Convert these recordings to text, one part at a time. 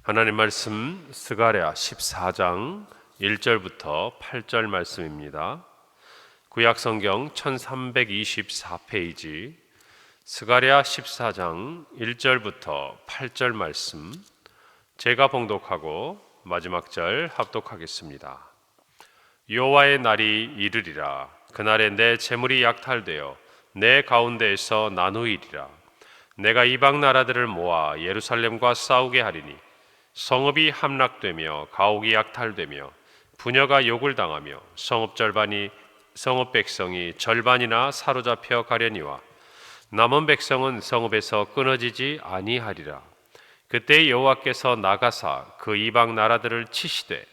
하나님 말씀 스가랴 14장 1절부터 8절 말씀입니다. 구약성경 1324페이지 스가랴 14장 1절부터 8절 말씀, 제가 봉독하고 마지막 절 합독하겠습니다. 여호와의 날이 이르리라. 그날에 내 재물이 약탈되어 내 가운데에서 나누이리라. 내가 이방 나라들을 모아 예루살렘과 싸우게 하리니 성읍이 함락되며 가옥이 약탈되며 부녀가 욕을 당하며 성읍 백성이 절반이나 사로잡혀 가려니와 남은 백성은 성읍에서 끊어지지 아니하리라. 그때 여호와께서 나가사 그 이방 나라들을 치시되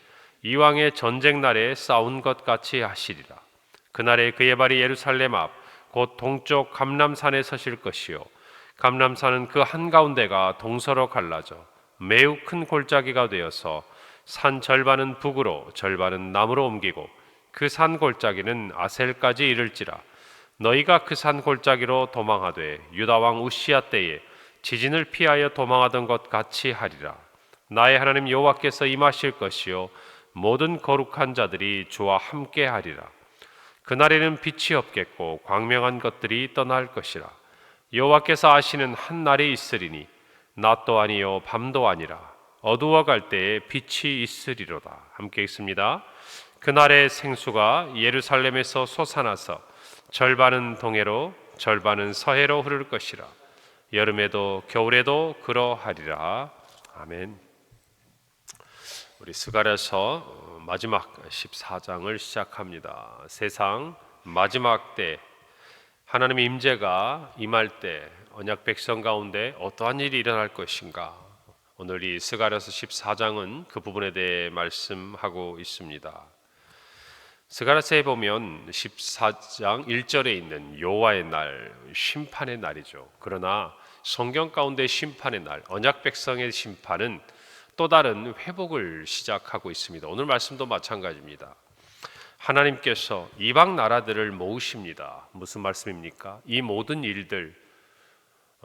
이왕의 전쟁 날에 싸운 것 같이 하시리라. 그날에 그의 발이 예루살렘 앞 곧 동쪽 감람산에 서실 것이요 감람산은 그 한가운데가 동서로 갈라져 매우 큰 골짜기가 되어서 산 절반은 북으로 절반은 남으로 옮기고 그 산 골짜기는 아셀까지 이를지라. 너희가 그 산 골짜기로 도망하되 유다 왕 우시야 때에 지진을 피하여 도망하던 것 같이 하리라. 나의 하나님 여호와께서 임하실 것이요 모든 거룩한 자들이 주와 함께 하리라. 그날에는 빛이 없겠고 광명한 것들이 떠날 것이라. 여호와께서 아시는 한 날이 있으리니 낮도 아니요 밤도 아니라 어두워갈 때에 빛이 있으리로다. 함께 읽습니다. 그날의 생수가 예루살렘에서 솟아나서 절반은 동해로 절반은 서해로 흐를 것이라. 여름에도 겨울에도 그러하리라. 아멘. 우리 스가랴서 마지막 14장을 시작합니다. 세상 마지막 때 하나님의 임재가 임할 때 언약 백성 가운데 어떠한 일이 일어날 것인가? 오늘 이 스가랴서 14장은 그 부분에 대해 말씀하고 있습니다. 스가랴서에 보면 14장 1절에 있는 여호와의 날, 심판의 날이죠. 그러나 성경 가운데 심판의 날, 언약 백성의 심판은 또 다른 회복을 시작하고 있습니다. 오늘 말씀도 마찬가지입니다. 하나님께서 이방 나라들을 모으십니다. 무슨 말씀입니까? 이 모든 일들,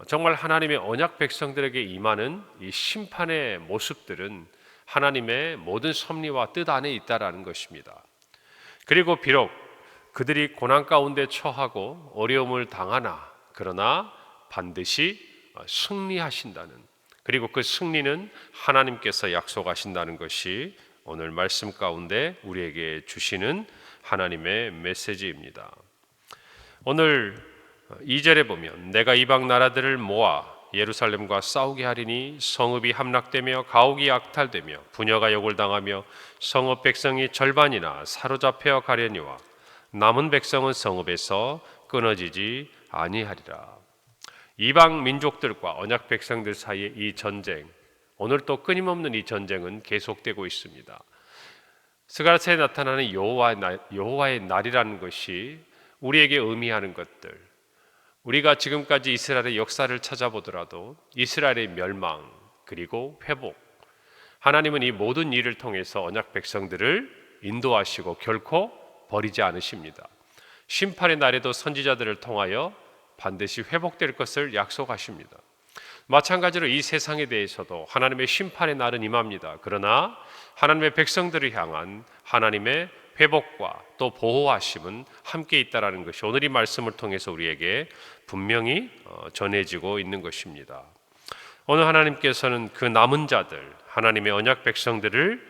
정말 하나님의 언약 백성들에게 임하는 이 심판의 모습들은 하나님의 모든 섭리와 뜻 안에 있다라는 것입니다. 그리고 비록 그들이 고난 가운데 처하고 어려움을 당하나 그러나 반드시 승리하신다는, 그리고 그 승리는 하나님께서 약속하신다는 것이 오늘 말씀 가운데 우리에게 주시는 하나님의 메시지입니다. 오늘 2절에 보면 내가 이방 나라들을 모아 예루살렘과 싸우게 하리니 성읍이 함락되며 가옥이 약탈되며 부녀가 욕을 당하며 성읍 백성이 절반이나 사로잡혀 가려니와 남은 백성은 성읍에서 끊어지지 아니하리라. 이방 민족들과 언약 백성들 사이의 이 전쟁, 오늘 또 끊임없는 이 전쟁은 계속되고 있습니다. 스가랴서에 나타나는 여호와의 날이라는 것이 우리에게 의미하는 것들, 우리가 지금까지 이스라엘의 역사를 찾아보더라도 이스라엘의 멸망 그리고 회복, 하나님은 이 모든 일을 통해서 언약 백성들을 인도하시고 결코 버리지 않으십니다. 심판의 날에도 선지자들을 통하여 반드시 회복될 것을 약속하십니다. 마찬가지로 이 세상에 대해서도 하나님의 심판의 날은 임합니다. 그러나 하나님의 백성들을 향한 하나님의 회복과 또 보호하심은 함께 있다라는 것이 오늘 이 말씀을 통해서 우리에게 분명히 전해지고 있는 것입니다. 오늘 하나님께서는 그 남은 자들, 하나님의 언약 백성들을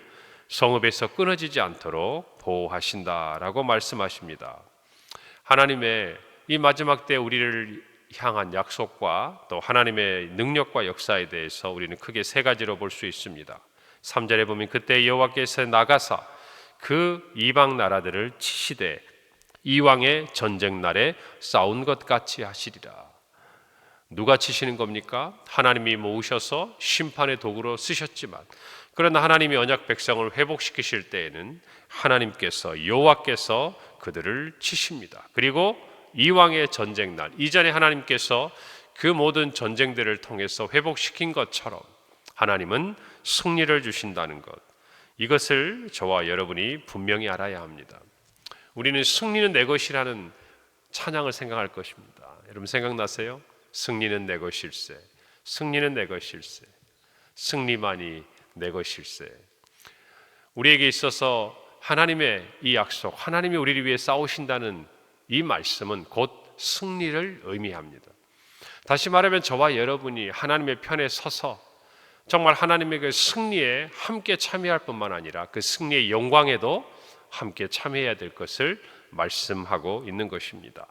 성읍에서 끊어지지 않도록 보호하신다라고 말씀하십니다. 하나님의 이 마지막 때 우리를 향한 약속과 또 하나님의 능력과 역사에 대해서 우리는 크게 세 가지로 볼 수 있습니다. 3절에 보면 그때 여호와께서 나가사 그 이방 나라들을 치시되 이왕의 전쟁 날에 싸운 것 같이 하시리라. 누가 치시는 겁니까? 하나님이 모으셔서 심판의 도구로 쓰셨지만, 그러나 하나님이 언약 백성을 회복시키실 때에는 하나님께서 여호와께서 그들을 치십니다. 그리고 이왕의 전쟁 날 이전에 하나님께서 그 모든 전쟁들을 통해서 회복시킨 것처럼 하나님은 승리를 주신다는 것, 이것을 저와 여러분이 분명히 알아야 합니다. 우리는 승리는 내 것이라는 찬양을 생각할 것입니다. 여러분 생각나세요? 승리는 내 것일세, 승리는 내 것일세. 승리만이 내 것일세. 우리에게 있어서 하나님의 이 약속, 하나님이 우리를 위해 싸우신다는 이 말씀은 곧 승리를 의미합니다. 다시 말하면 저와 여러분이 하나님의 편에 서서 정말 하나님의 그 승리에 함께 참여할 뿐만 아니라 그 승리의 영광에도 함께 참여해야 될 것을 말씀하고 있는 것입니다.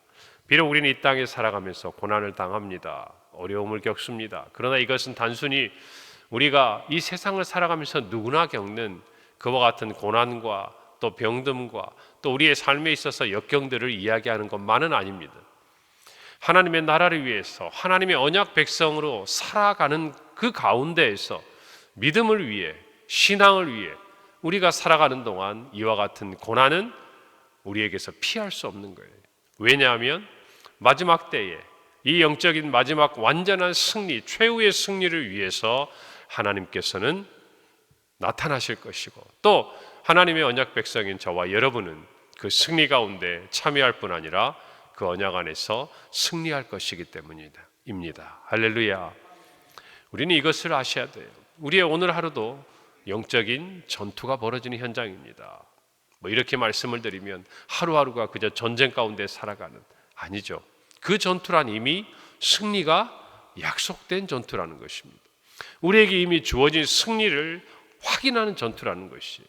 비록 우리는 이 땅에 살아가면서 고난을 당합니다. 어려움을 겪습니다. 그러나 이것은 단순히 우리가 이 세상을 살아가면서 누구나 겪는 그와 같은 고난과 또 병듦과 또 우리의 삶에 있어서 역경들을 이야기하는 것만은 아닙니다. 하나님의 나라를 위해서 하나님의 언약 백성으로 살아가는 그 가운데에서 믿음을 위해, 신앙을 위해 우리가 살아가는 동안 이와 같은 고난은 우리에게서 피할 수 없는 거예요. 왜냐하면 마지막 때에 이 영적인 마지막 완전한 승리, 최후의 승리를 위해서 하나님께서는 나타나실 것이고 또 하나님의 언약 백성인 저와 여러분은 그 승리 가운데 참여할 뿐 아니라 그 언약 안에서 승리할 것이기 때문입니다. 할렐루야. 우리는 이것을 아셔야 돼요. 우리의 오늘 하루도 영적인 전투가 벌어지는 현장입니다. 이렇게 말씀을 드리면 하루하루가 그저 전쟁 가운데 살아가는, 아니죠. 그 전투란 이미 승리가 약속된 전투라는 것입니다. 우리에게 이미 주어진 승리를 확인하는 전투라는 것이에요.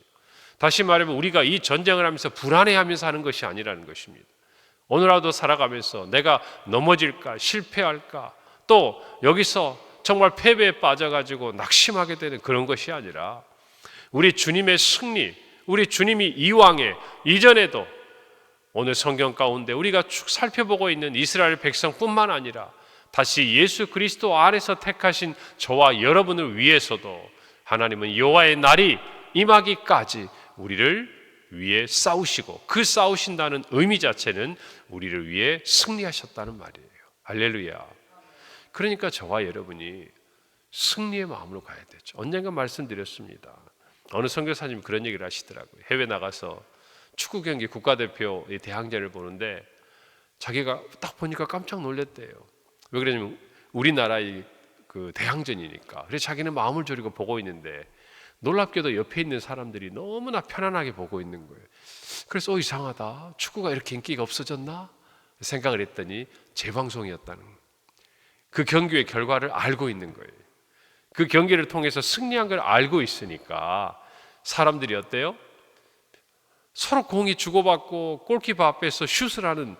다시 말하면 우리가 이 전쟁을 하면서 불안해하면서 하는 것이 아니라는 것입니다. 오늘 하루도 살아가면서 내가 넘어질까, 실패할까, 또 여기서 정말 패배에 빠져가지고 낙심하게 되는 그런 것이 아니라 우리 주님의 승리, 우리 주님이 이왕에 이전에도 오늘 성경 가운데 우리가 쭉 살펴보고 있는 이스라엘 백성뿐만 아니라 다시 예수 그리스도 안에서 택하신 저와 여러분을 위해서도 하나님은 여호와의 날이 임하기까지 우리를 위해 싸우시고 그 싸우신다는 의미 자체는 우리를 위해 승리하셨다는 말이에요. 할렐루야. 그러니까 저와 여러분이 승리의 마음으로 가야 되죠. 언젠가 말씀드렸습니다. 어느 선교사님이 그런 얘기를 하시더라고요. 해외 나가서 축구 경기 국가대표의 대항전을 보는데 자기가 딱 보니까 깜짝 놀랐대요. 왜 그러냐면 우리나라의 그 대항전이니까. 그래서 자기는 마음을 졸이고 보고 있는데 놀랍게도 옆에 있는 사람들이 너무나 편안하게 보고 있는 거예요. 그래서 이상하다. 축구가 이렇게 인기가 없어졌나? 생각을 했더니 재방송이었다는 거예요. 그 경기의 결과를 알고 있는 거예요. 그 경기를 통해서 승리한 걸 알고 있으니까 사람들이 어때요? 서로 공이 주고받고 골키퍼 앞에서 슛을 하는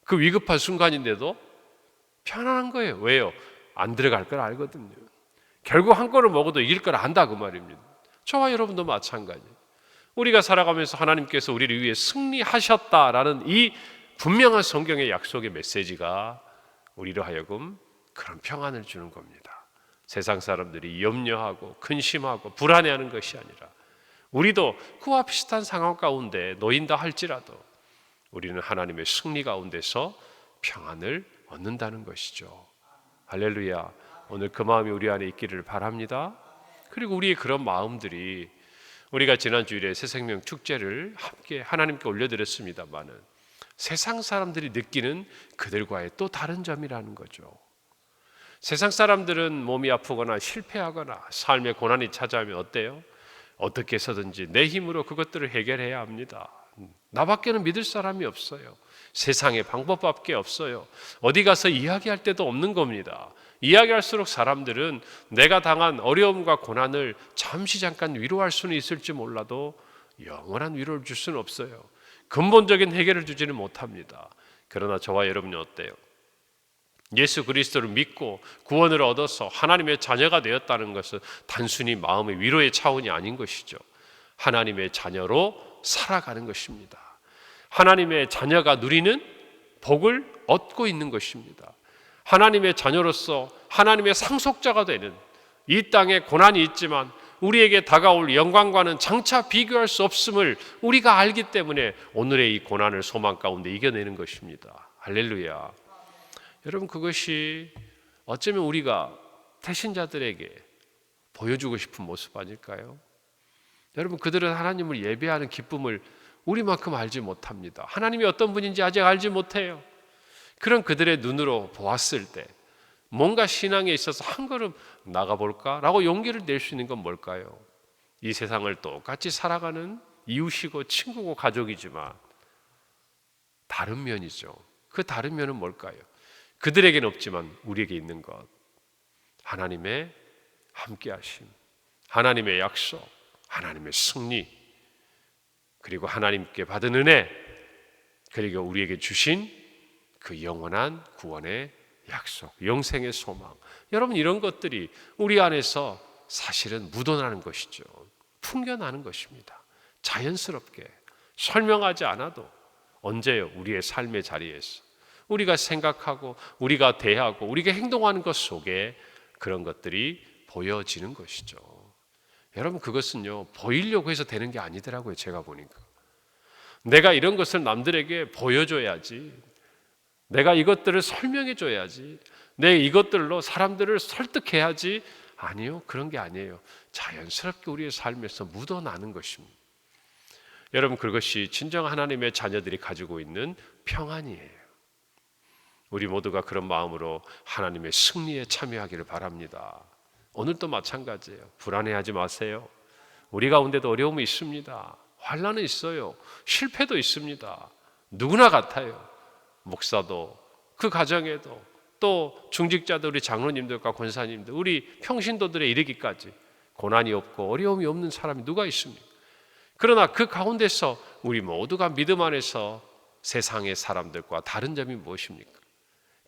그 위급한 순간인데도 편안한 거예요. 왜요? 안 들어갈 걸 알거든요. 결국 한 골을 먹어도 이길 걸 안다 그 말입니다. 저와 여러분도 마찬가지예요. 우리가 살아가면서 하나님께서 우리를 위해 승리하셨다라는 이 분명한 성경의 약속의 메시지가 우리로 하여금 그런 평안을 주는 겁니다. 세상 사람들이 염려하고 근심하고 불안해하는 것이 아니라 우리도 그와 비슷한 상황 가운데 놓인다 할지라도 우리는 하나님의 승리 가운데서 평안을 얻는다는 것이죠. 할렐루야. 오늘 그 마음이 우리 안에 있기를 바랍니다. 그리고 우리의 그런 마음들이 우리가 지난 주일에 새생명 축제를 함께 하나님께 올려드렸습니다마는 세상 사람들이 느끼는 그들과의 또 다른 점이라는 거죠. 세상 사람들은 몸이 아프거나 실패하거나 삶의 고난이 찾아오면 어때요? 어떻게 해서든지 내 힘으로 그것들을 해결해야 합니다. 나밖에는 믿을 사람이 없어요. 세상에 방법밖에 없어요. 어디 가서 이야기할 데도 없는 겁니다. 이야기할수록 사람들은 내가 당한 어려움과 고난을 잠시 잠깐 위로할 수는 있을지 몰라도 영원한 위로를 줄 수는 없어요. 근본적인 해결을 주지는 못합니다. 그러나 저와 여러분은 어때요? 예수 그리스도를 믿고 구원을 얻어서 하나님의 자녀가 되었다는 것은 단순히 마음의 위로의 차원이 아닌 것이죠. 하나님의 자녀로 살아가는 것입니다. 하나님의 자녀가 누리는 복을 얻고 있는 것입니다. 하나님의 자녀로서 하나님의 상속자가 되는, 이 땅에 고난이 있지만 우리에게 다가올 영광과는 장차 비교할 수 없음을 우리가 알기 때문에 오늘의 이 고난을 소망 가운데 이겨내는 것입니다. 할렐루야. 여러분, 그것이 어쩌면 우리가 태신자들에게 보여주고 싶은 모습 아닐까요? 여러분, 그들은 하나님을 예배하는 기쁨을 우리만큼 알지 못합니다. 하나님이 어떤 분인지 아직 알지 못해요. 그런 그들의 눈으로 보았을 때 뭔가 신앙에 있어서 한 걸음 나가볼까라고 용기를 낼 수 있는 건 뭘까요? 이 세상을 똑같이 살아가는 이웃이고 친구고 가족이지만 다른 면이죠. 그 다른 면은 뭘까요? 그들에게는 없지만 우리에게 있는 것, 하나님의 함께하심, 하나님의 약속, 하나님의 승리, 그리고 하나님께 받은 은혜, 그리고 우리에게 주신 그 영원한 구원의 약속, 영생의 소망. 여러분, 이런 것들이 우리 안에서 사실은 묻어나는 것이죠. 풍겨나는 것입니다. 자연스럽게 설명하지 않아도 언제요? 우리의 삶의 자리에서 우리가 생각하고 우리가 대하고 우리가 행동하는 것 속에 그런 것들이 보여지는 것이죠. 여러분, 그것은요 보이려고 해서 되는 게 아니더라고요. 제가 보니까 내가 이런 것을 남들에게 보여줘야지, 내가 이것들을 설명해 줘야지, 내 이것들로 사람들을 설득해야지. 아니요, 그런 게 아니에요. 자연스럽게 우리의 삶에서 묻어나는 것입니다. 여러분, 그것이 진정 하나님의 자녀들이 가지고 있는 평안이에요. 우리 모두가 그런 마음으로 하나님의 승리에 참여하기를 바랍니다. 오늘도 마찬가지예요. 불안해하지 마세요. 우리 가운데도 어려움이 있습니다. 환난은 있어요. 실패도 있습니다. 누구나 같아요. 목사도, 그 가정에도, 또 중직자들, 우리 장로님들과 권사님들, 우리 평신도들에 이르기까지 고난이 없고 어려움이 없는 사람이 누가 있습니까? 그러나 그 가운데서 우리 모두가 믿음 안에서 세상의 사람들과 다른 점이 무엇입니까?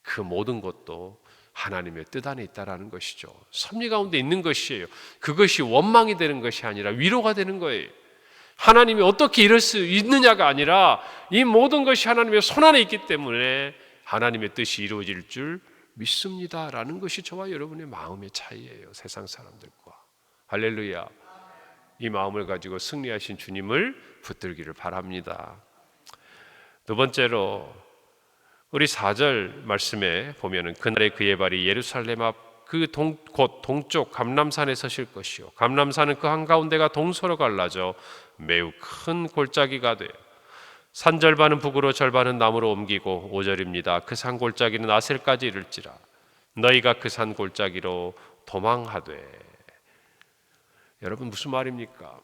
그 모든 것도 하나님의 뜻 안에 있다라는 것이죠. 섭리 가운데 있는 것이에요. 그것이 원망이 되는 것이 아니라 위로가 되는 거예요. 하나님이 어떻게 이럴 수 있느냐가 아니라 이 모든 것이 하나님의 손안에 있기 때문에 하나님의 뜻이 이루어질 줄 믿습니다라는 것이 저와 여러분의 마음의 차이예요. 세상 사람들과. 할렐루야. 이 마음을 가지고 승리하신 주님을 붙들기를 바랍니다. 두 번째로 우리 4절 말씀에 보면은 그날에 그의 발이 예루살렘 앞 그 곧 동쪽 감람산에 서실 것이요 감람산은 그 한가운데가 동서로 갈라져 매우 큰 골짜기가 돼 산 절반은 북으로 절반은 남으로 옮기고 5절입니다. 그 산 골짜기는 아셀까지 이를지라 너희가 그 산 골짜기로 도망하되. 여러분, 무슨 말입니까?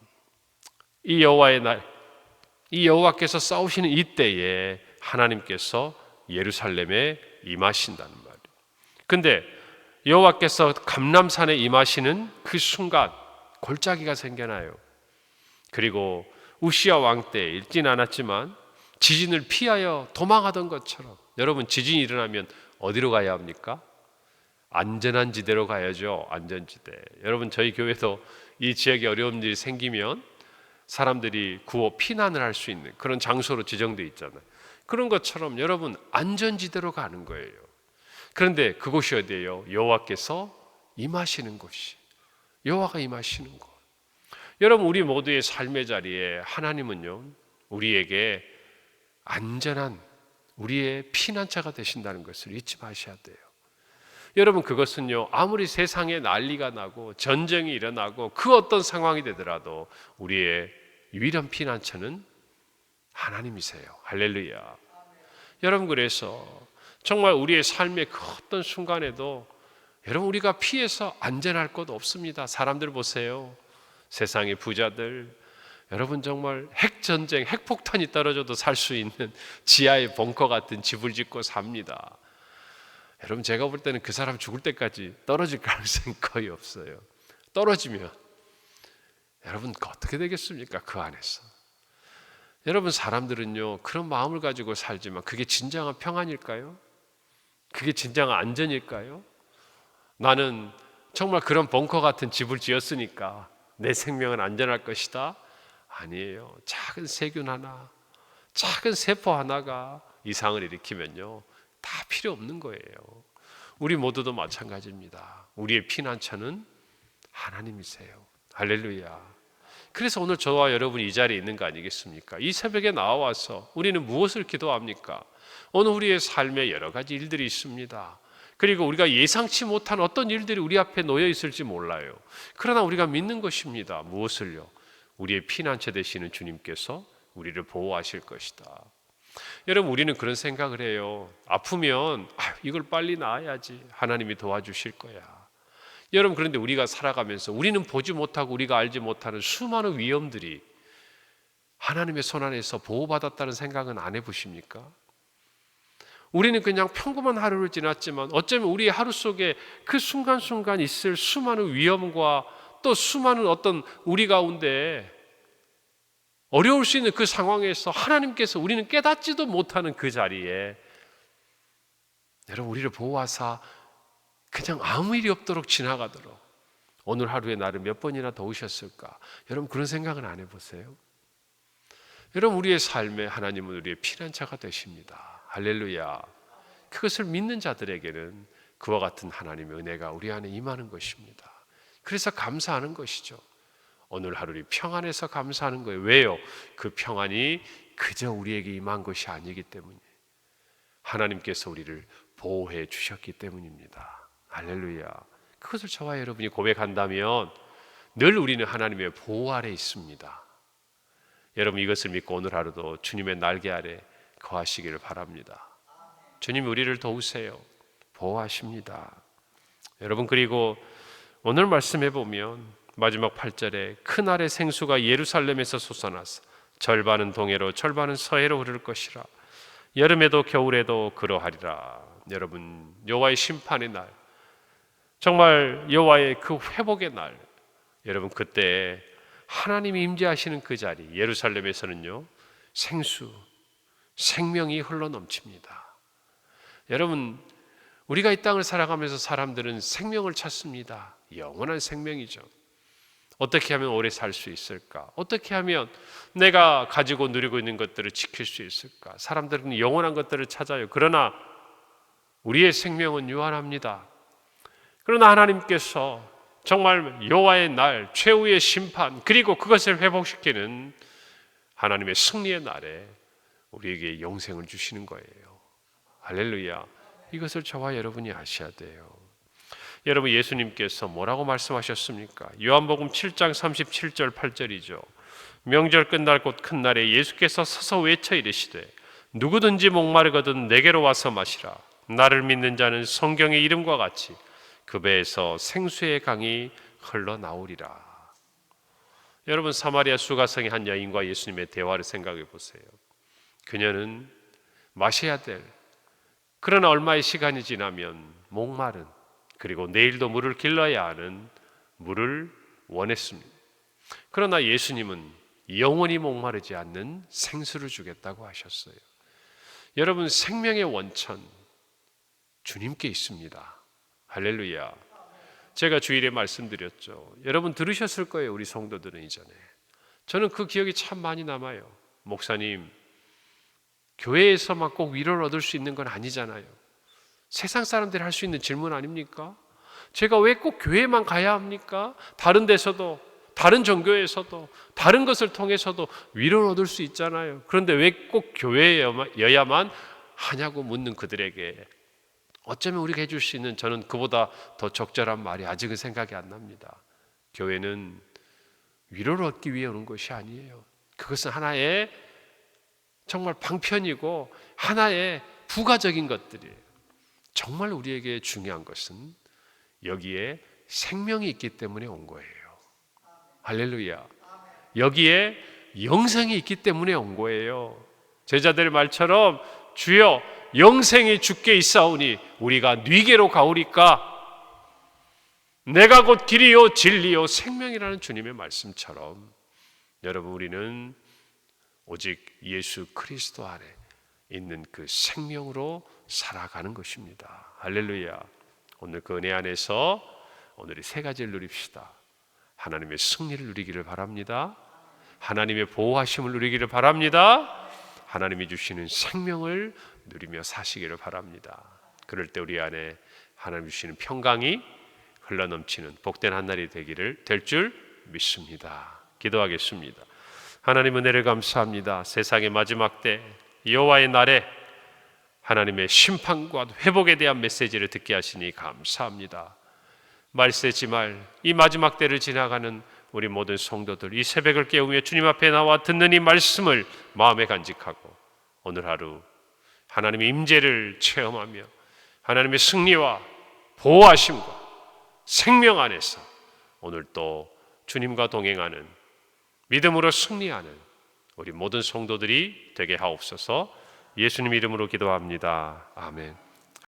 이 여호와의 날, 이 여호와께서 싸우시는 이때에 하나님께서 예루살렘에 임하신다는 말이에요. 근데 여호와께서 감람산에 임하시는 그 순간 골짜기가 생겨나요. 그리고 우시야 왕 때 읽진 않았지만 지진을 피하여 도망하던 것처럼, 여러분, 지진이 일어나면 어디로 가야 합니까? 안전한 지대로 가야죠. 안전지대. 여러분, 저희 교회도 이 지역에 어려운 일이 생기면 사람들이 구호 피난을 할 수 있는 그런 장소로 지정되어 있잖아요. 그런 것처럼 여러분, 안전지대로 가는 거예요. 그런데 그곳이 어디예요? 여호와께서 임하시는 곳이, 여호와가 임하시는 곳. 여러분, 우리 모두의 삶의 자리에 하나님은요 우리에게 안전한 우리의 피난처가 되신다는 것을 잊지 마셔야 돼요. 여러분, 그것은요 아무리 세상에 난리가 나고 전쟁이 일어나고 그 어떤 상황이 되더라도 우리의 유일한 피난처는 하나님이세요. 할렐루야. 여러분, 그래서 정말 우리의 삶의 그 어떤 순간에도 여러분, 우리가 피해서 안전할 것 없습니다. 사람들 보세요. 세상의 부자들, 여러분, 정말 핵전쟁, 핵폭탄이 떨어져도 살 수 있는 지하의 벙커 같은 집을 짓고 삽니다. 여러분, 제가 볼 때는 그 사람 죽을 때까지 떨어질 가능성이 거의 없어요. 떨어지면 여러분 어떻게 되겠습니까? 그 안에서. 여러분, 사람들은요 그런 마음을 가지고 살지만 그게 진정한 평안일까요? 그게 진정한 안전일까요? 나는 정말 그런 벙커 같은 집을 지었으니까 내 생명은 안전할 것이다? 아니에요. 작은 세균 하나, 작은 세포 하나가 이상을 일으키면요 다 필요 없는 거예요. 우리 모두도 마찬가지입니다. 우리의 피난처는 하나님이세요. 할렐루야. 그래서 오늘 저와 여러분이 이 자리에 있는 거 아니겠습니까? 이 새벽에 나와서 우리는 무엇을 기도합니까? 오늘 우리의 삶에 여러 가지 일들이 있습니다. 그리고 우리가 예상치 못한 어떤 일들이 우리 앞에 놓여 있을지 몰라요. 그러나 우리가 믿는 것입니다. 무엇을요? 우리의 피난처 되시는 주님께서 우리를 보호하실 것이다. 여러분, 우리는 그런 생각을 해요. 아프면 이걸 빨리 나아야지, 하나님이 도와주실 거야. 여러분, 그런데 우리가 살아가면서 우리는 보지 못하고 우리가 알지 못하는 수많은 위험들이 하나님의 손 안에서 보호받았다는 생각은 안 해보십니까? 우리는 그냥 평범한 하루를 지났지만 어쩌면 우리 하루 속에 그 순간순간 있을 수많은 위험과 또 수많은 어떤 우리 가운데 어려울 수 있는 그 상황에서 하나님께서 우리는 깨닫지도 못하는 그 자리에 여러분, 우리를 보호하사 그냥 아무 일이 없도록 지나가도록 오늘 하루에 나를 몇 번이나 도우셨을까? 여러분, 그런 생각은 안 해보세요? 여러분, 우리의 삶에 하나님은 우리의 피난처가 되십니다. 할렐루야. 그것을 믿는 자들에게는 그와 같은 하나님의 은혜가 우리 안에 임하는 것입니다. 그래서 감사하는 것이죠. 오늘 하루를 평안해서 감사하는 거예요. 왜요? 그 평안이 그저 우리에게 임한 것이 아니기 때문이에요. 하나님께서 우리를 보호해 주셨기 때문입니다. 할렐루야. 그것을 저와 여러분이 고백한다면 늘 우리는 하나님의 보호 아래 있습니다. 여러분, 이것을 믿고 오늘 하루도 주님의 날개 아래 거하시기를 바랍니다. 주님이 우리를 도우세요. 보호하십니다. 여러분, 그리고 오늘 말씀해 보면 마지막 8절에 그날의 생수가 예루살렘에서 솟아나서 절반은 동해로 절반은 서해로 흐를 것이라. 여름에도 겨울에도 그러하리라. 여러분, 여호와의 심판의 날, 정말 여호와의 그 회복의 날, 여러분, 그때 하나님이 임재하시는 그 자리 예루살렘에서는요, 생수, 생명이 흘러넘칩니다. 여러분, 우리가 이 땅을 살아가면서 사람들은 생명을 찾습니다. 영원한 생명이죠. 어떻게 하면 오래 살 수 있을까? 어떻게 하면 내가 가지고 누리고 있는 것들을 지킬 수 있을까? 사람들은 영원한 것들을 찾아요. 그러나 우리의 생명은 유한합니다. 그러나 하나님께서 정말 여호와의 날, 최후의 심판, 그리고 그것을 회복시키는 하나님의 승리의 날에 우리에게 영생을 주시는 거예요. 할렐루야. 이것을 저와 여러분이 아셔야 돼요. 여러분, 예수님께서 뭐라고 말씀하셨습니까? 요한복음 7장 37절 8절이죠. 명절 끝날 곧 큰 날에 예수께서 서서 외쳐 이르시되 누구든지 목마르거든 내게로 와서 마시라. 나를 믿는 자는 성경의 이름과 같이 그 배에서 생수의 강이 흘러나오리라. 여러분, 사마리아 수가성의 한 여인과 예수님의 대화를 생각해 보세요. 그녀는 마셔야 될, 그러나 얼마의 시간이 지나면 목마른, 그리고 내일도 물을 길러야 하는 물을 원했습니다. 그러나 예수님은 영원히 목마르지 않는 생수를 주겠다고 하셨어요. 여러분, 생명의 원천 주님께 있습니다. 할렐루야. 제가 주일에 말씀드렸죠. 여러분 들으셨을 거예요. 우리 성도들은 이전에. 저는 그 기억이 참 많이 남아요. 목사님, 교회에서만 꼭 위로를 얻을 수 있는 건 아니잖아요. 세상 사람들이 할 수 있는 질문 아닙니까? 제가 왜 꼭 교회만 가야 합니까? 다른 데서도, 다른 종교에서도, 다른 것을 통해서도 위로를 얻을 수 있잖아요. 그런데 왜 꼭 교회여야만 하냐고 묻는 그들에게 어쩌면 우리가 해줄 수 있는, 저는 그보다 더 적절한 말이 아직은 생각이 안 납니다. 교회는 위로를 얻기 위해 오는 것이 아니에요. 그것은 하나의 정말 방편이고 하나의 부가적인 것들이에요. 정말 우리에게 중요한 것은 여기에 생명이 있기 때문에 온 거예요. 할렐루야. 여기에 영생이 있기 때문에 온 거예요. 제자들의 말처럼 주여 영생이 주께 있사오니 우리가 네게로 가오리까. 내가 곧 길이요 진리요 생명이라는 주님의 말씀처럼 여러분, 우리는 오직 예수 그리스도 안에 있는 그 생명으로 살아가는 것입니다. 할렐루야. 오늘 그 은혜 안에서 오늘이 세 가지를 누립시다. 하나님의 승리를 누리기를 바랍니다. 하나님의 보호하심을 누리기를 바랍니다. 하나님이 주시는 생명을 누리며 사시기를 바랍니다. 그럴 때 우리 안에 하나님 주시는 평강이 흘러넘치는 복된 한 날이 될 줄 믿습니다. 기도하겠습니다. 하나님, 은혜를 감사합니다. 세상의 마지막 때 여호와의 날에 하나님의 심판과 회복에 대한 메시지를 듣게 하시니 감사합니다. 말세지 말 이 마지막 때를 지나가는 우리 모든 성도들, 이 새벽을 깨우며 주님 앞에 나와 듣는 이 말씀을 마음에 간직하고 오늘 하루 하나님의 임재를 체험하며 하나님의 승리와 보호하심과 생명 안에서 오늘 또 주님과 동행하는 믿음으로 승리하는 우리 모든 성도들이 되게 하옵소서. 예수님 이름으로 기도합니다. 아멘.